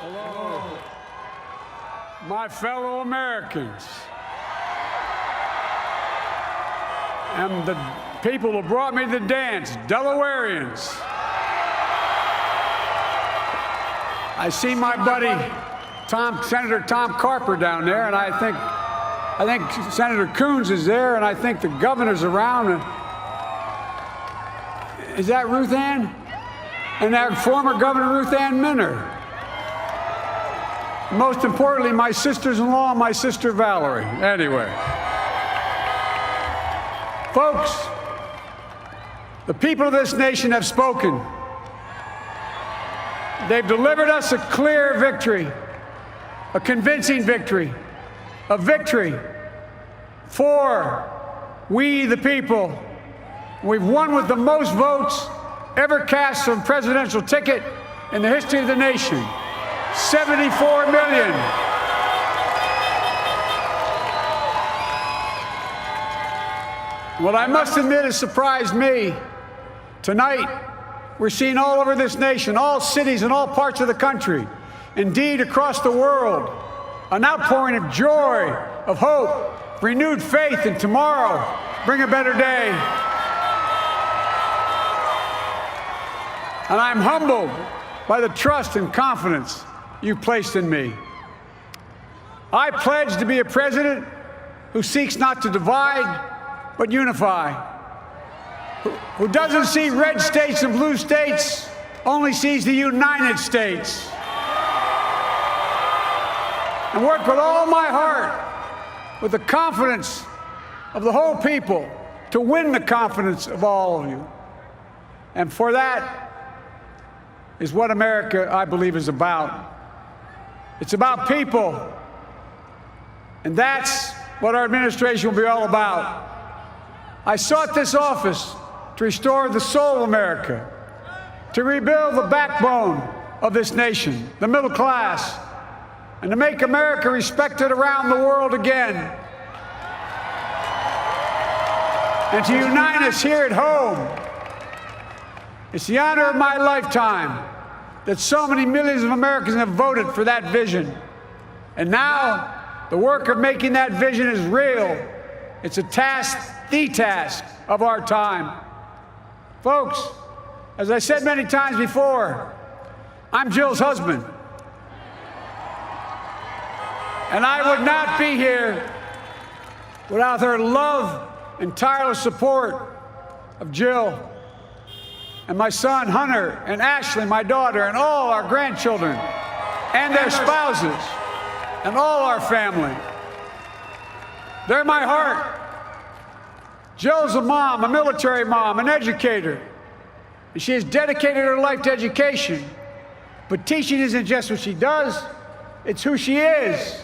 Hello, my fellow Americans, and the people who brought me to the dance, Delawareans. I see my buddy, Senator Tom Carper down there, and I think Senator Coons is there, and I think the governor's around. Is that Ruth Ann? And that former Governor Ruth Ann Minner. Most importantly, my sisters-in-law and my sister Valerie. Anyway. Folks, the people of this nation have spoken. They've delivered us a clear victory, a convincing victory, a victory for we the people. We've won with the most votes ever cast for a presidential ticket in the history of the nation. 74 million. What I must admit has surprised me. Tonight, we're seeing all over this nation, all cities and all parts of the country, indeed across the world, an outpouring of joy, of hope, renewed faith in tomorrow, bring a better day. And I'm humbled by the trust and confidence you've placed in me. I pledge to be a president who seeks not to divide, but unify, who doesn't see red states and blue states, only sees the United States. And work with all my heart, with the confidence of the whole people, to win the confidence of all of you. And for that is what America, I believe, is about. It's about people. And that's what our administration will be all about. I sought this office to restore the soul of America, to rebuild the backbone of this nation, the middle class, and to make America respected around the world again, and to unite us here at home. It's the honor of my lifetime that so many millions of Americans have voted for that vision. And now, the work of making that vision is real. It's a task, the task of our time. Folks, as I said many times before, I'm Jill's husband. And I would not be here without her love and tireless support of Jill and my son Hunter and Ashley, my daughter, and all our grandchildren and their spouses and all our family. They're my heart. Jill's a mom, a military mom, an educator, and she has dedicated her life to education. But teaching isn't just what she does, it's who she is.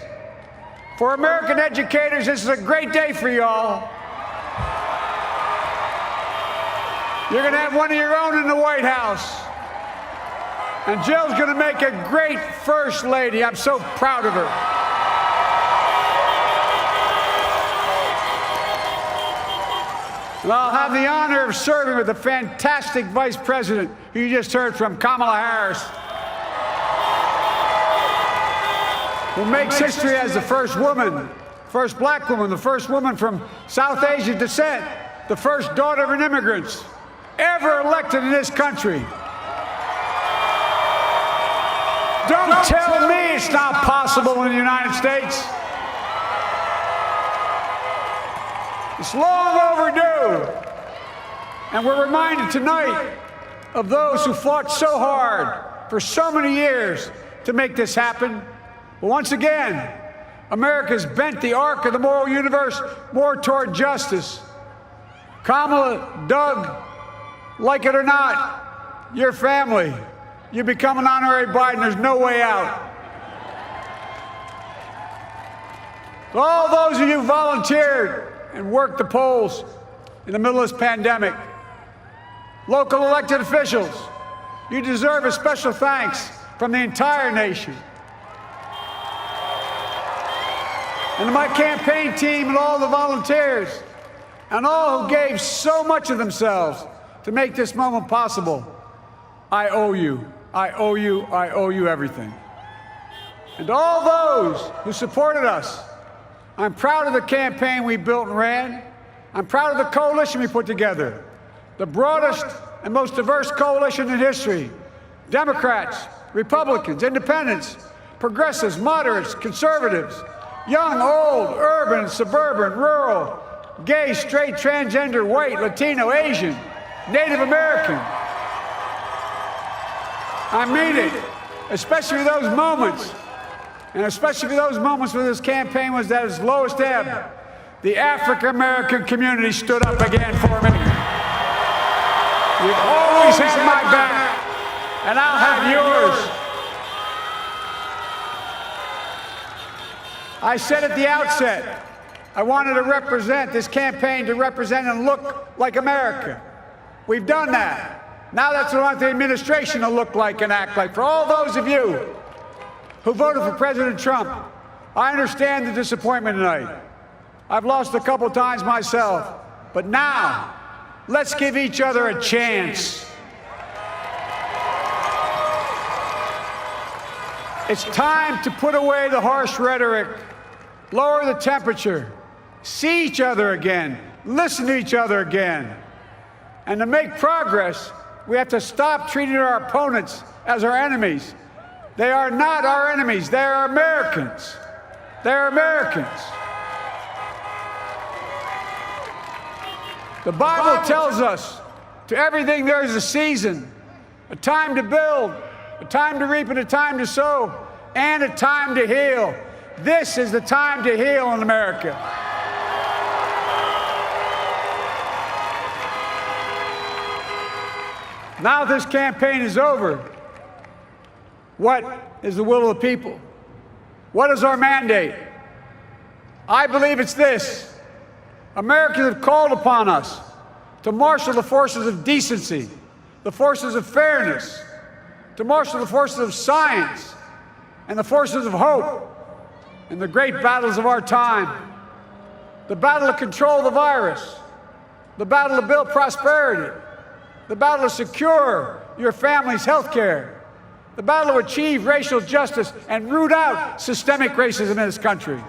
For American educators, this is a great day for y'all. You're going to have one of your own in the White House. And Jill's going to make a great First Lady. I'm so proud of her. And I'll have the honor of serving with the fantastic Vice President who you just heard from, Kamala Harris, who makes history as the first woman, first black woman, the first woman from South Asian descent, the first daughter of an immigrant ever elected in this country. Don't tell me it's not possible in the United States. It's long overdue. And we're reminded tonight of those who fought so hard for so many years to make this happen. But once again, America's bent the arc of the moral universe more toward justice. Kamala, Doug, like it or not, your family, you become an honorary Biden, there's no way out. All those of you who volunteered and worked the polls in the middle of this pandemic, local elected officials, you deserve a special thanks from the entire nation. And to my campaign team and all the volunteers, and all who gave so much of themselves to make this moment possible, I owe you. I owe you. I owe you everything. And to all those who supported us, I'm proud of the campaign we built and ran. I'm proud of the coalition we put together, the broadest and most diverse coalition in history. Democrats, Republicans, independents, progressives, moderates, conservatives, young, old, urban, suburban, rural, gay, straight, transgender, white, Latino, Asian, Native American. I mean it, especially those moments, and especially those moments when this campaign was at its lowest ebb. The African-American community stood up again for me. You've always had my back, and I'll have yours. I said at the outset, I wanted to represent this campaign to represent and look like America. We've done that. Now that's what I want the administration to look like and act like. For all those of you who voted for President Trump, I understand the disappointment tonight. I've lost a couple times myself, but now let's give each other a chance. It's time to put away the harsh rhetoric, lower the temperature, see each other again, listen to each other again. And to make progress, we have to stop treating our opponents as our enemies. They are not our enemies. They are Americans. They're Americans. The Bible tells us, to everything there is a season, a time to build, a time to reap and a time to sow, and a time to heal. This is the time to heal in America. Now this campaign is over. What is the will of the people? What is our mandate? I believe it's this. Americans have called upon us to marshal the forces of decency, the forces of fairness, to marshal the forces of science and the forces of hope in the great battles of our time. The battle to control the virus, the battle to build prosperity, the battle to secure your family's health care, the battle to achieve racial justice and root out systemic racism in this country.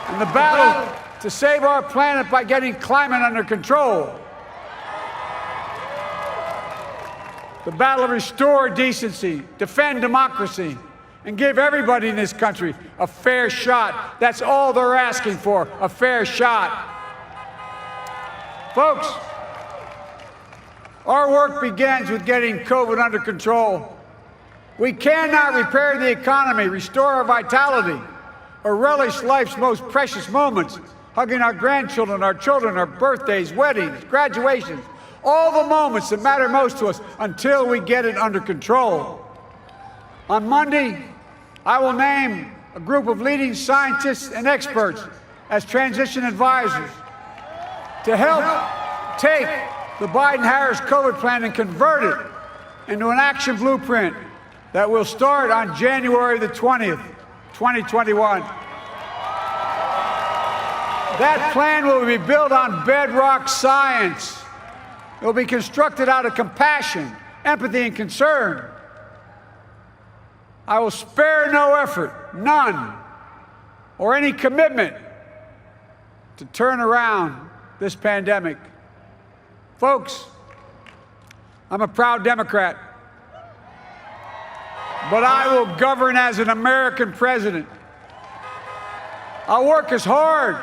And the battle to save our planet by getting climate under control. The battle to restore decency, defend democracy, and give everybody in this country a fair shot. That's all they're asking for, a fair shot. Folks, our work begins with getting COVID under control. We cannot repair the economy, restore our vitality, or relish life's most precious moments, hugging our grandchildren, our children, our birthdays, weddings, graduations, all the moments that matter most to us until we get it under control. On Monday, I will name a group of leading scientists and experts as transition advisors to help take the Biden-Harris COVID plan and convert it into an action blueprint that will start on January the 20th, 2021. That plan will be built on bedrock science. It will be constructed out of compassion, empathy, and concern. I will spare no effort, none, or any commitment to turn around this pandemic. Folks, I'm a proud Democrat, but I will govern as an American president. I'll work as hard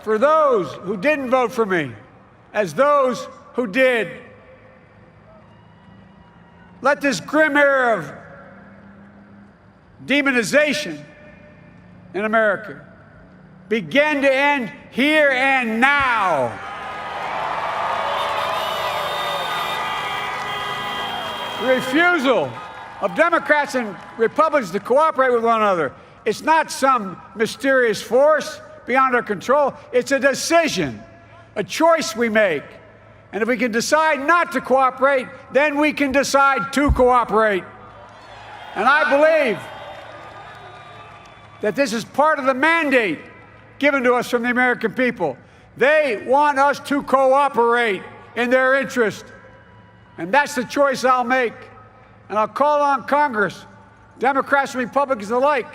for those who didn't vote for me as those who did. Let this grim era of demonization in America begin to end here and now. The refusal of Democrats and Republicans to cooperate with one another, it's not some mysterious force beyond our control. It's a decision, a choice we make. And if we can decide not to cooperate, then we can decide to cooperate. And I believe that this is part of the mandate given to us from the American people. They want us to cooperate in their interest. And that's the choice I'll make. And I'll call on Congress, Democrats and Republicans alike,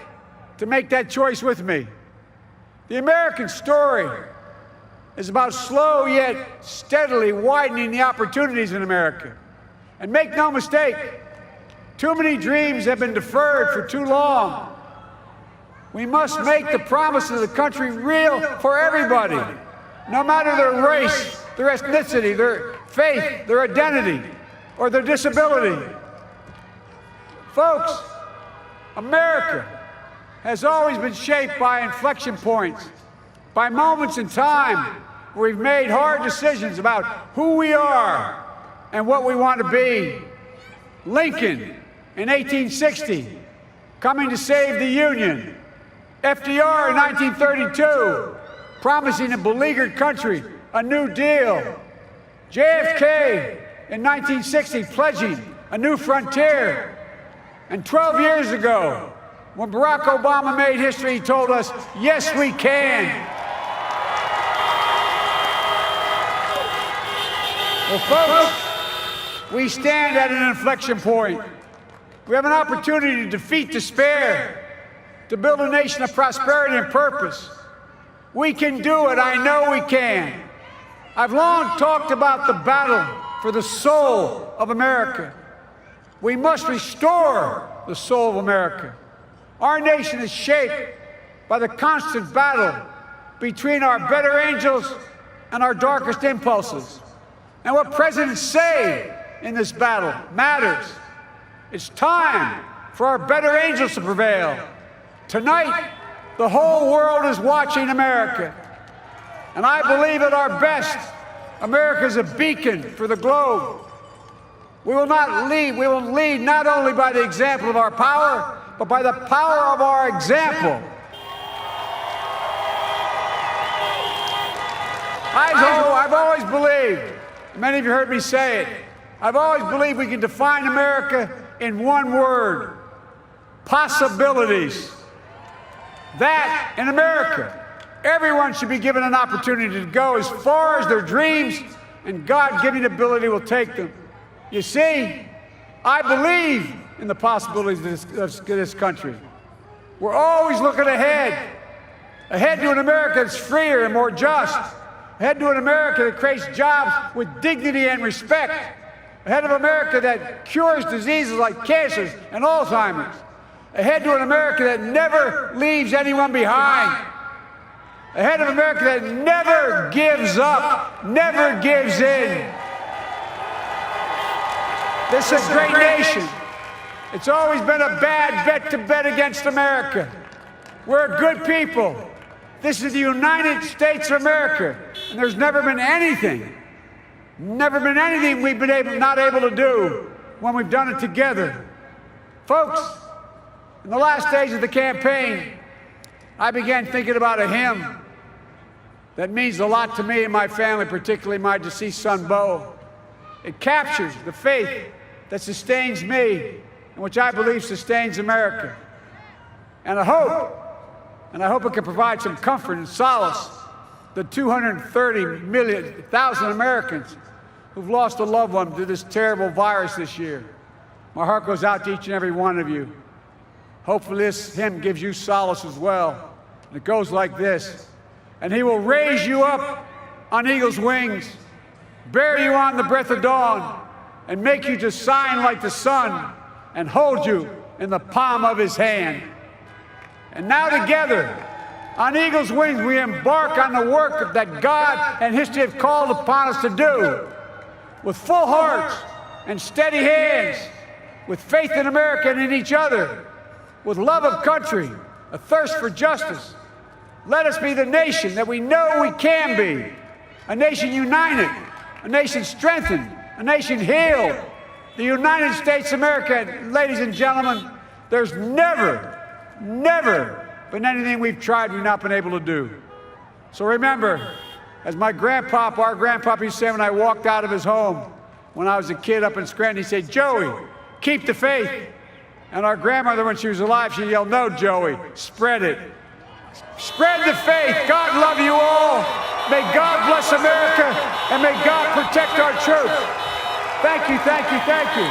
to make that choice with me. The American story is about slow yet steadily widening the opportunities in America. And make no mistake, too many dreams have been deferred for too long. We must make the promise of the country real for everybody, no matter their race, their ethnicity, their faith, their identity, or their disability. Folks, America has always been shaped by inflection points, by moments in time where we've made hard decisions about who we are and what we want to be. Lincoln in 1860, coming to save the Union. FDR in 1932, promising a beleaguered country a new deal. JFK in 1960, pledging a new frontier. And 12 years ago, when Barack Obama made history, he told us, yes, we can. Well, folks, we stand at an inflection point. We have an opportunity to defeat despair, to build a nation of prosperity and purpose. We can do it. I know we can. I've long talked about the battle for the soul of America. We must restore the soul of America. Our nation is shaped by the constant battle between our better angels and our darkest impulses. And what presidents say in this battle matters. It's time for our better angels to prevail. Tonight, the whole world is watching America. And I believe at our best, America is a beacon for the globe. We will lead not only by the example of our power, but by the power of our example. I've always believed, many of you heard me say it, I've always believed we can define America in one word: possibilities. That in America, everyone should be given an opportunity to go as far as their dreams and God-given ability will take them. You see, I believe in the possibilities of this country. We're always looking ahead to an America that's freer and more just, ahead to an America that creates jobs with dignity and respect, ahead of America that cures diseases like cancer and Alzheimer's, ahead to an America that never leaves anyone behind, ahead of America that never gives up, never gives in. This is a great nation. It's always been a bad bet to bet against America. We're a good people. This is the United States of America, and there's never been anything we've been not able to do when we've done it together. Folks, in the last days of the campaign, I began thinking about a hymn that means a lot to me and my family, particularly my deceased son, Bo. It captures the faith that sustains me and which I believe sustains America. And I hope it can provide some comfort and solace to 230,000 Americans who've lost a loved one to this terrible virus this year. My heart goes out to each and every one of you. Hopefully this hymn gives you solace as well. And it goes like this: and he will raise you up on eagle's wings, bear you on the breath of dawn, and make you to shine like the sun, and hold you in the palm of his hand. And now together, on eagle's wings, we embark on the work that God and history have called upon us to do, with full hearts and steady hands, with faith in America and in each other, with love of country, a thirst for justice. Let us be the nation that we know we can be, a nation united, a nation strengthened, a nation healed. The United States of America, ladies and gentlemen, there's never been anything we've tried we've not been able to do. So remember, as our grandpapa used to say when I walked out of his home when I was a kid up in Scranton, he said, "Joey, keep the faith." And our grandmother, when she was alive, she yelled, "No, Joey, spread it. Spread the faith. God love you all. May God bless America, and may God protect our troops." Thank you, thank you, thank you.